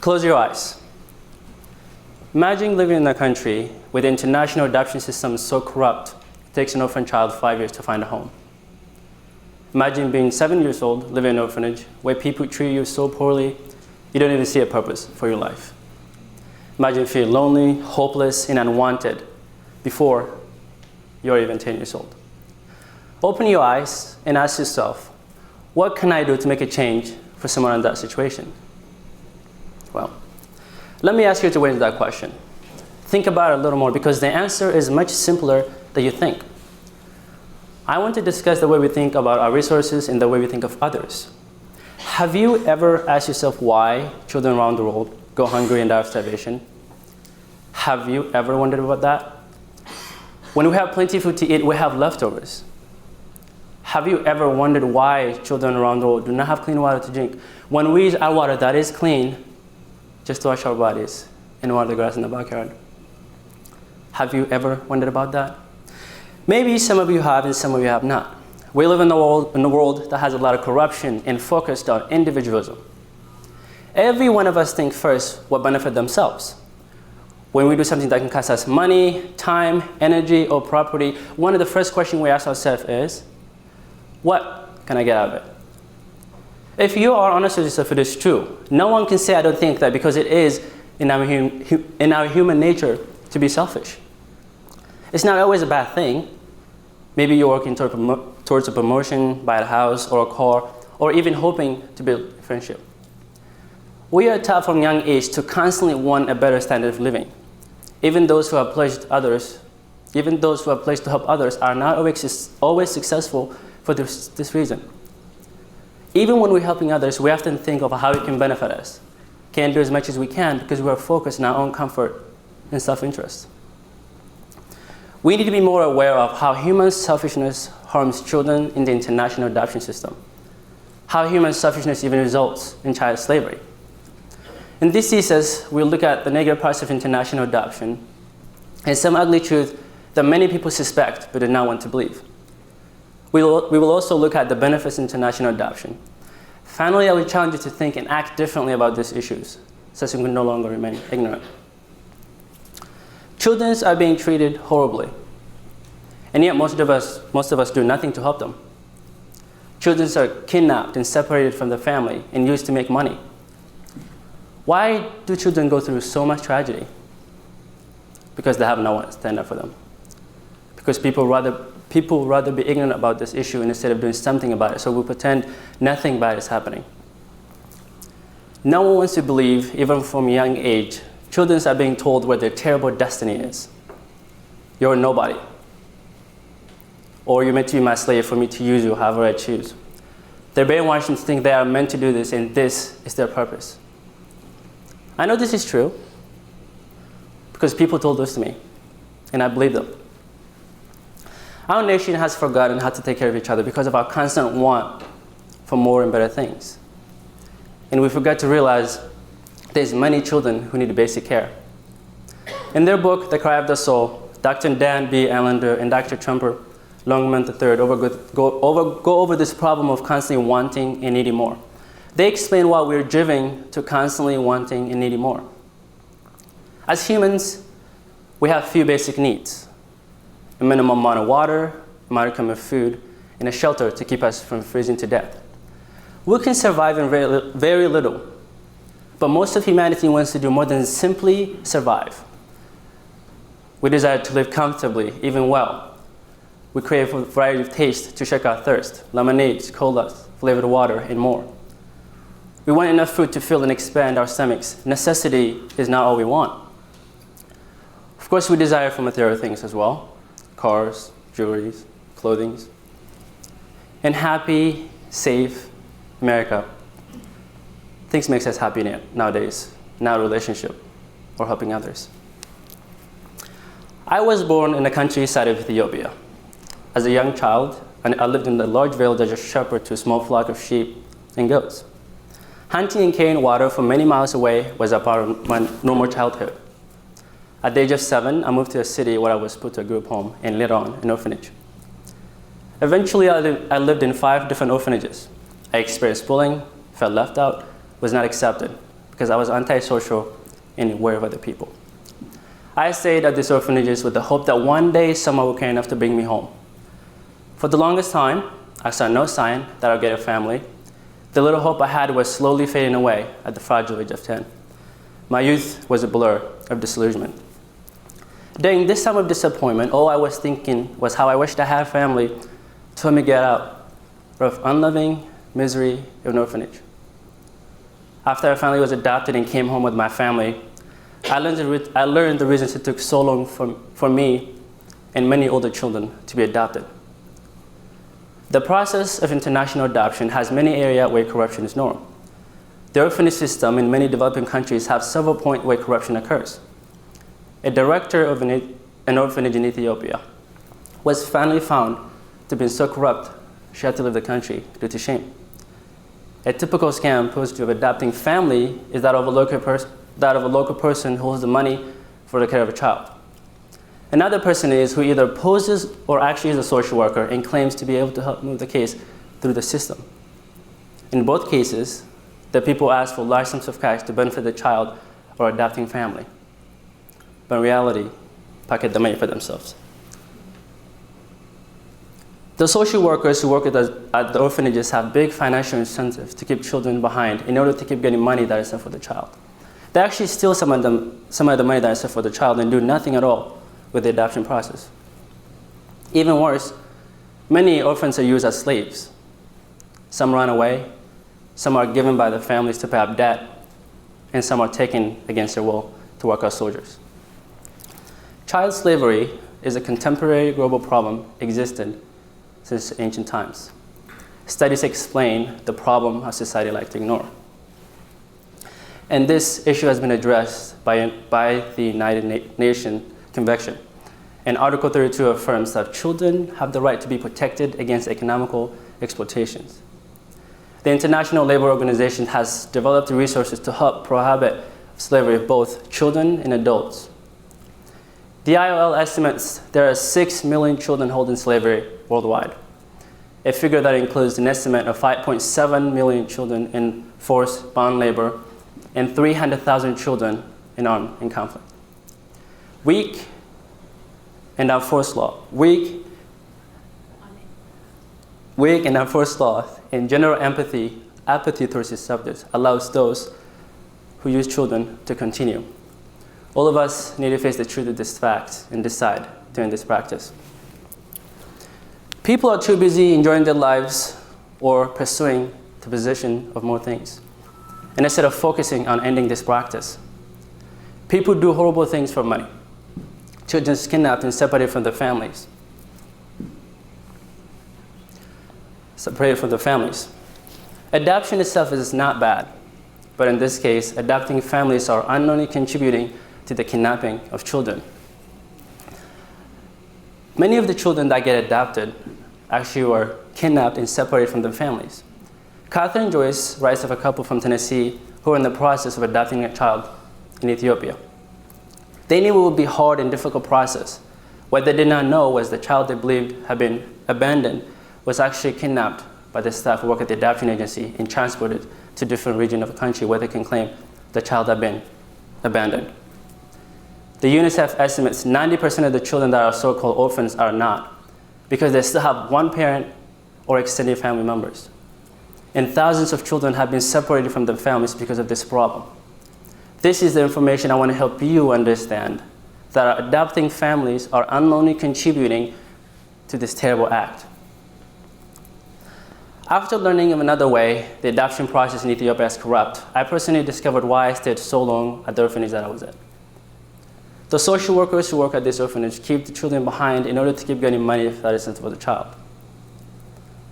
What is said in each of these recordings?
Close your eyes. Imagine living in a country with the international adoption system so corrupt, it takes an orphan child 5 years to find a home. Imagine being 7 years old, living in an orphanage, where people treat you so poorly, you don't even see a purpose for your life. Imagine feeling lonely, hopeless, and unwanted before you're even 10 years old. Open your eyes and ask yourself, what can I do to make a change for someone in that situation? Well, let me ask you to answer that question. Think about it a little more, because the answer is much simpler than you think. I want to discuss the way we think about our resources and the way we think of others. Have you ever asked yourself why children around the world go hungry and die of starvation? Have you ever wondered about that? When we have plenty of food to eat, we have leftovers. Have you ever wondered why children around the world do not have clean water to drink, when we use our water that is clean just to wash our bodies and water the grass in the backyard? Have you ever wondered about that? Maybe some of you have and some of you have not. We live in a world that has a lot of corruption and focused on individualism. Every one of us think first what benefit themselves. When we do something that can cost us money, time, energy, or property, one of the first questions we ask ourselves is, what can I get out of it? If you are honest with yourself, it is true. No one can say I don't think that, because it is in our human nature to be selfish. It's not always a bad thing. Maybe you're working towards a promotion, buy a house or a car, or even hoping to build a friendship. We are taught from a young age to constantly want a better standard of living. Even those who are pledged to help others are not always successful for this reason. Even when we're helping others, we often think of how it can benefit us. Can't do as much as we can because we are focused on our own comfort and self-interest. We need to be more aware of how human selfishness harms children in the international adoption system, how human selfishness even results in child slavery. In this thesis, we'll look at the negative parts of international adoption and some ugly truth that many people suspect but do not want to believe. We will also look at the benefits of international adoption. Finally, I will challenge you to think and act differently about these issues, so we can no longer remain ignorant. Children are being treated horribly, and yet most of us do nothing to help them. Children are kidnapped and separated from their family and used to make money. Why do children go through so much tragedy? Because they have no one to stand up for them. Because people rather be ignorant about this issue instead of doing something about it, so we pretend nothing bad is happening. No one wants to believe, even from a young age, children are being told what their terrible destiny is. You're a nobody. Or you're meant to be my slave for me to use you however I choose. They're brainwashed to think they are meant to do this and this is their purpose. I know this is true because people told this to me, and I believe them. Our nation has forgotten how to take care of each other because of our constant want for more and better things. And we forgot to realize there's many children who need basic care. In their book, The Cry of the Soul, Dr. Dan B. Allender and Dr. Trumper Longman III go over this problem of constantly wanting and needing more. They explain why we're driven to constantly wanting and needing more. As humans, we have few basic needs: a minimum amount of water, a modicum of food, and a shelter to keep us from freezing to death. We can survive in very little, but most of humanity wants to do more than simply survive. We desire to live comfortably, even well. We crave a variety of taste to shake our thirst: lemonades, colas, flavored water, and more. We want enough food to fill and expand our stomachs. Necessity is not all we want. Of course, we desire for material things as well: cars, jewelry, clothing. In happy, safe America, things make us happy nowadays, not a relationship or helping others. I was born in the countryside of Ethiopia. As a young child, I lived in a large village as a shepherd to a small flock of sheep and goats. Hunting and carrying water from many miles away was a part of my normal childhood. At the age of 7, I moved to a city where I was put to a group home and later on an orphanage. Eventually, I lived in 5 different orphanages. I experienced bullying, felt left out, was not accepted because I was antisocial and aware of other people. I stayed at these orphanages with the hope that one day someone would care enough to bring me home. For the longest time, I saw no sign that I'd get a family. The little hope I had was slowly fading away at the fragile age of 10. My youth was a blur of disillusionment. During this time of disappointment, all I was thinking was how I wished I had a family to help me get out of unloving misery of an orphanage. After I finally was adopted and came home with my family, I learned the reasons it took so long for me and many older children to be adopted. The process of international adoption has many areas where corruption is norm. The orphanage system in many developing countries have several points where corruption occurs. A director of an orphanage in Ethiopia was finally found to have been so corrupt she had to leave the country due to shame. A typical scam posed to adopting family is that of a local person who holds the money for the care of a child. Another person is who either poses or actually is a social worker and claims to be able to help move the case through the system. In both cases, the people ask for large sums of cash to benefit the child or adopting family. But in reality, pocket the money for themselves. The social workers who work at the orphanages have big financial incentives to keep children behind in order to keep getting money that is sent for the child. They actually steal some of the money that is sent for the child and do nothing at all with the adoption process. Even worse, many orphans are used as slaves. Some run away, some are given by the families to pay up debt, and some are taken against their will to work as soldiers. Child slavery is a contemporary global problem existed since ancient times. Studies explain the problem our society likes to ignore. And this issue has been addressed by the United Nations Convention. And Article 32 affirms that children have the right to be protected against economical exploitations. The International Labor Organization has developed resources to help prohibit slavery of both children and adults. The ILO estimates there are 6 million children held in slavery worldwide, a figure that includes an estimate of 5.7 million children in forced bond labor and 300,000 children in armed conflict. Weak and unforced law and general apathy towards these subjects allows those who use children to continue. All of us need to face the truth of this fact and decide to end this practice. People are too busy enjoying their lives or pursuing the possession of more things, and instead of focusing on ending this practice. People do horrible things for money. Children are kidnapped and separated from their families. Adoption itself is not bad, but in this case, adopting families are unknowingly contributing to the kidnapping of children. Many of the children that get adopted actually were kidnapped and separated from their families. Catherine Joyce writes of a couple from Tennessee who are in the process of adopting a child in Ethiopia. They knew it would be a hard and difficult process. What they did not know was the child they believed had been abandoned was actually kidnapped by the staff who work at the adoption agency and transported to different regions of the country where they can claim the child had been abandoned. The UNICEF estimates 90% of the children that are so-called orphans are not, because they still have one parent or extended family members. And thousands of children have been separated from their families because of this problem. This is the information I want to help you understand, that our adopting families are unknowingly contributing to this terrible act. After learning of another way the adoption process in Ethiopia is corrupt, I personally discovered why I stayed so long at the orphanage that I was at. The social workers who work at this orphanage keep the children behind in order to keep getting money that is sent for the child.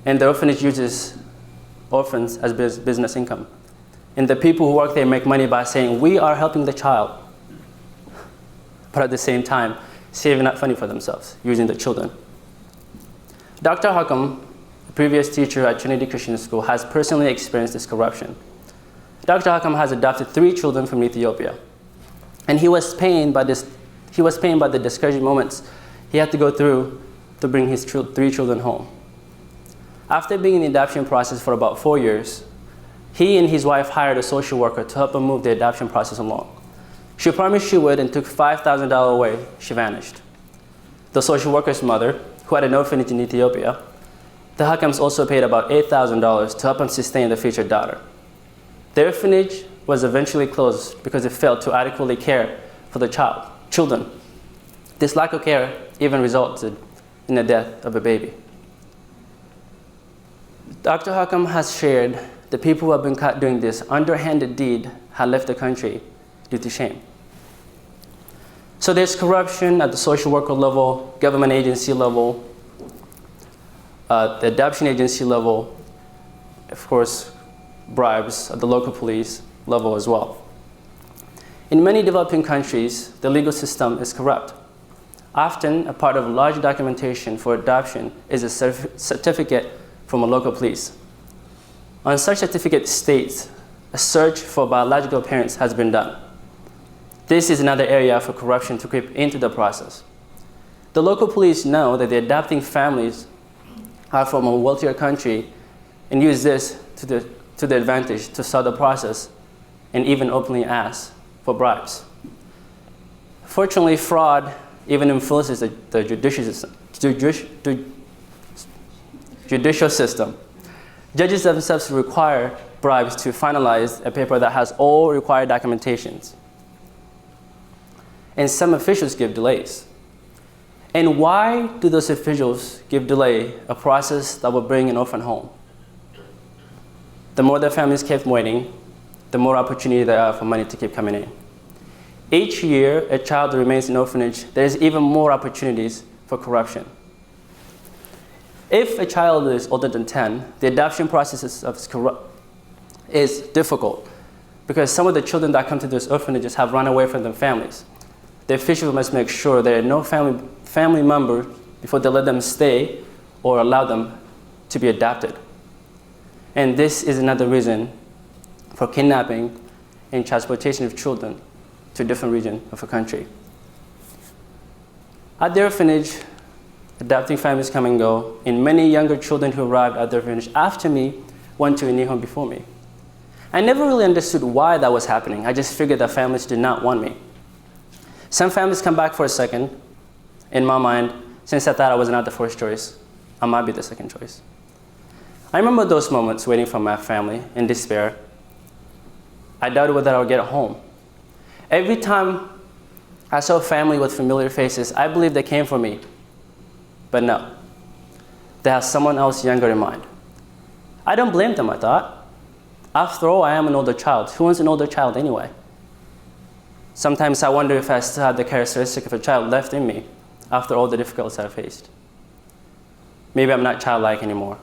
And the orphanage uses orphans as business income. And the people who work there make money by saying, we are helping the child, but at the same time, saving up money for themselves, using the children. Dr. Huckam, a previous teacher at Trinity Christian School, has personally experienced this corruption. Dr. Huckam has adopted 3 children from Ethiopia. And he was pained by the discouraging moments he had to go through to bring his 3 children home. After being in the adoption process for about 4 years, He and his wife hired a social worker to help them move the adoption process along. She promised she would and took $5,000 away. She vanished. The social worker's mother, who had an orphanage in Ethiopia, the Hakams also paid about $8,000 to help them sustain the future daughter. The orphanage was eventually closed because it failed to adequately care for the children. This lack of care even resulted in the death of a baby. Dr. Hakam has shared the people who have been caught doing this underhanded deed had left the country due to shame. So there's corruption at the social worker level, government agency level, the adoption agency level, of course, bribes at the local police level as well. In many developing countries, the legal system is corrupt. Often, a part of large documentation for adoption is a certificate from a local police. On such certificate states, a search for biological parents has been done. This is another area for corruption to creep into the process. The local police know that the adopting families are from a wealthier country and use this to the advantage to start the process and even openly ask for bribes. Fortunately, fraud even influences the judicial system. Judges themselves require bribes to finalize a paper that has all required documentations. And some officials give delays. And why do those officials give delay a process that will bring an orphan home? The more the families keep waiting, the more opportunity there are for money to keep coming in. Each year a child remains in orphanage, there is even more opportunities for corruption. If a child is older than 10, the adoption process is difficult because some of the children that come to those orphanages have run away from their families. The officials must make sure there are no family members before they let them stay or allow them to be adopted. And this is another reason for kidnapping and transportation of children to a different region of a country. At the orphanage, adopting families come and go, and many younger children who arrived at the orphanage after me went to a new home before me. I never really understood why that was happening. I just figured that families did not want me. Some families come back for a second. In my mind, since I thought I was not the first choice, I might be the second choice. I remember those moments waiting for my family in despair. I doubted whether I would get home. Every time I saw a family with familiar faces, I believed they came for me. But no, they have someone else younger in mind. I don't blame them, I thought. After all, I am an older child. Who wants an older child anyway? Sometimes I wonder if I still had the characteristic of a child left in me after all the difficulties I faced. Maybe I'm not childlike anymore.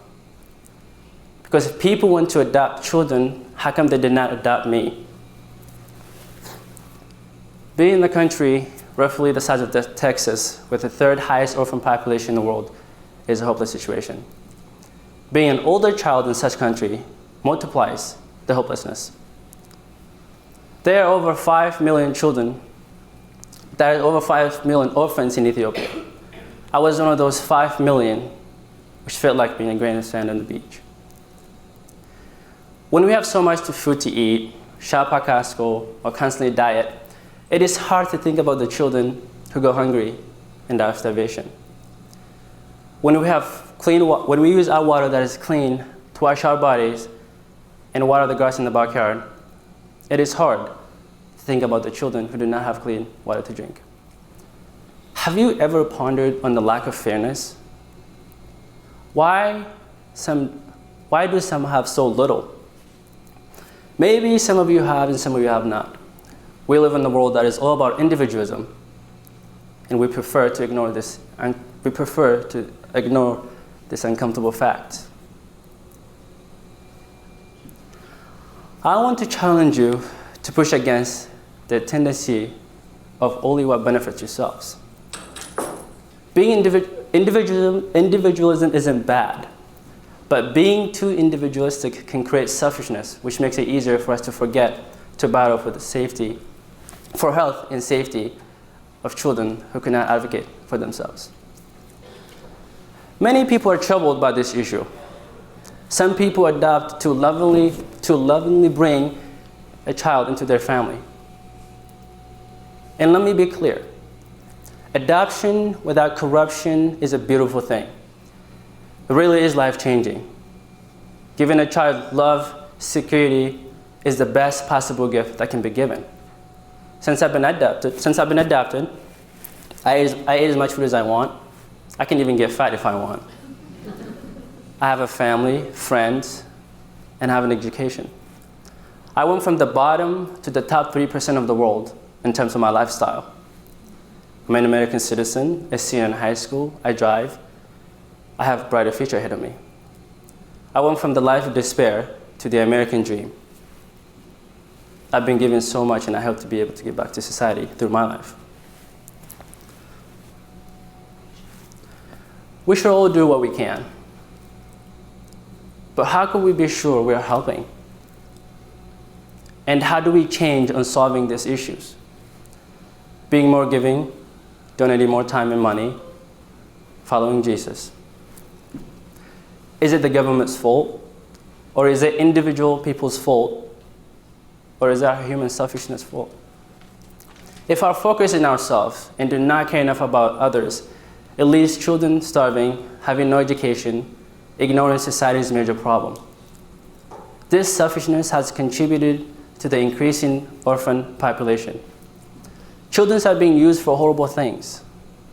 Because if people want to adopt children, how come they did not adopt me? Being in the country roughly the size of Texas, with the third highest orphan population in the world, is a hopeless situation. Being an older child in such country multiplies the hopelessness. There are over 5 million children. There are over 5 million orphans in Ethiopia. I was one of those 5 million, which felt like being a grain of sand on the beach. When we have so much food to eat, shop at Costco, or constantly diet, it is hard to think about the children who go hungry and die of starvation. When we use our water that is clean to wash our bodies and water the grass in the backyard, it is hard to think about the children who do not have clean water to drink. Have you ever pondered on the lack of fairness? Why do some have so little? Maybe some of you have and some of you have not. We live in a world that is all about individualism, and we prefer to ignore this, and we prefer to ignore this uncomfortable fact. I want to challenge you to push against the tendency of only what benefits yourselves. Being individualism isn't bad, but being too individualistic can create selfishness, which makes it easier for us to forget to battle for the safety, for health and safety of children who cannot advocate for themselves. Many people are troubled by this issue. Some people adopt to lovingly bring a child into their family. And let me be clear. Adoption without corruption is a beautiful thing. It really is life-changing. Giving a child love, security is the best possible gift that can be given. Since I've been adopted, I eat as much food as I want. I can even get fat if I want. I have a family, friends, and I have an education. I went from the bottom to the top 3% of the world in terms of my lifestyle. I'm an American citizen, a senior in high school, I drive. I have a brighter future ahead of me. I went from the life of despair to the American dream. I've been given so much, and I hope to be able to give back to society through my life. We should all do what we can. But how can we be sure we are helping? And how do we change on solving these issues? Being more giving, donating more time and money, following Jesus. Is it the government's fault? Or is it individual people's fault? Or is it our human selfishness fault? If our focus is on ourselves and do not care enough about others, it leaves children starving, having no education, ignoring society's major problem. This selfishness has contributed to the increasing orphan population. Children are being used for horrible things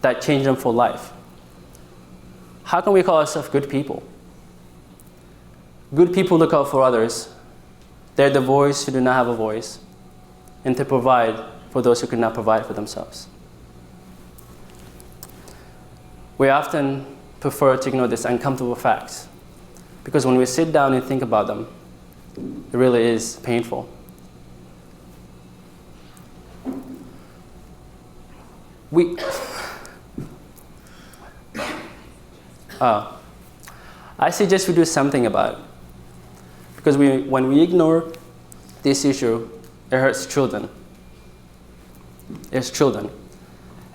that change them for life. How can we call ourselves good people? Good people look out for others. They're the voice who do not have a voice, and to provide for those who could not provide for themselves. We often prefer to ignore these uncomfortable facts, because when we sit down and think about them, it really is painful. I suggest we do something about it, because when we ignore this issue, it hurts children. It's children.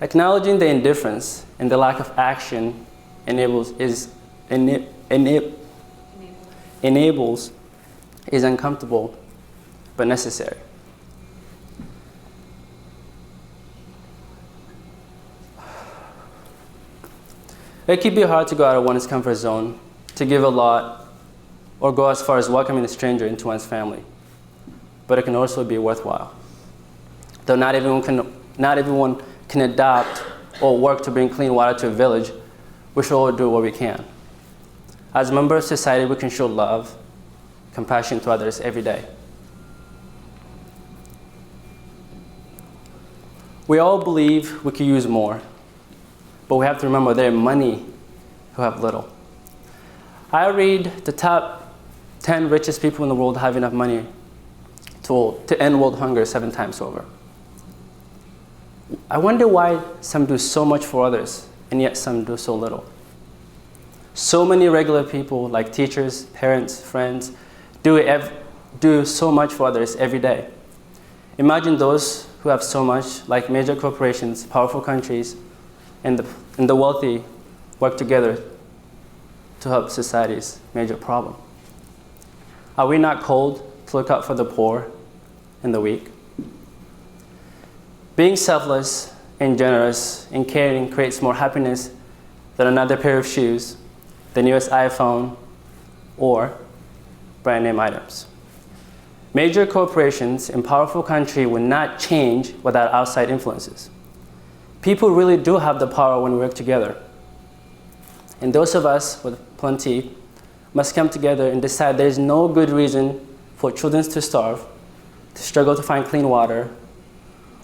Acknowledging the indifference and the lack of action enables is uncomfortable but necessary. It can be hard to go out of one's comfort zone, to give a lot, or go as far as welcoming a stranger into one's family. But it can also be worthwhile. Though not everyone can adopt or work to bring clean water to a village, we should all do what we can. As members of society, we can show love, compassion to others every day. We all believe we could use more, but we have to remember there are many who have little. I read the top 10 richest people in the world have enough money to end world hunger 7 times over. I wonder why some do so much for others, and yet some do so little. So many regular people, like teachers, parents, friends, do so much for others every day. Imagine those who have so much, like major corporations, powerful countries, and the wealthy work together to help society's major problem. Are we not called to look out for the poor and the weak? Being selfless and generous and caring creates more happiness than another pair of shoes, the newest iPhone, or brand name items. Major corporations in powerful countries will not change without outside influences. People really do have the power when we work together. And those of us with plenty must come together and decide there is no good reason for children to starve, to struggle to find clean water,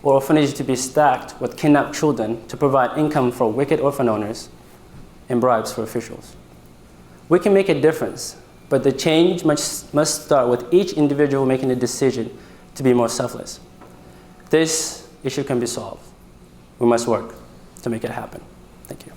or orphanages to be stacked with kidnapped children to provide income for wicked orphan owners and bribes for officials. We can make a difference, but the change must start with each individual making a decision to be more selfless. This issue can be solved. We must work to make it happen. Thank you.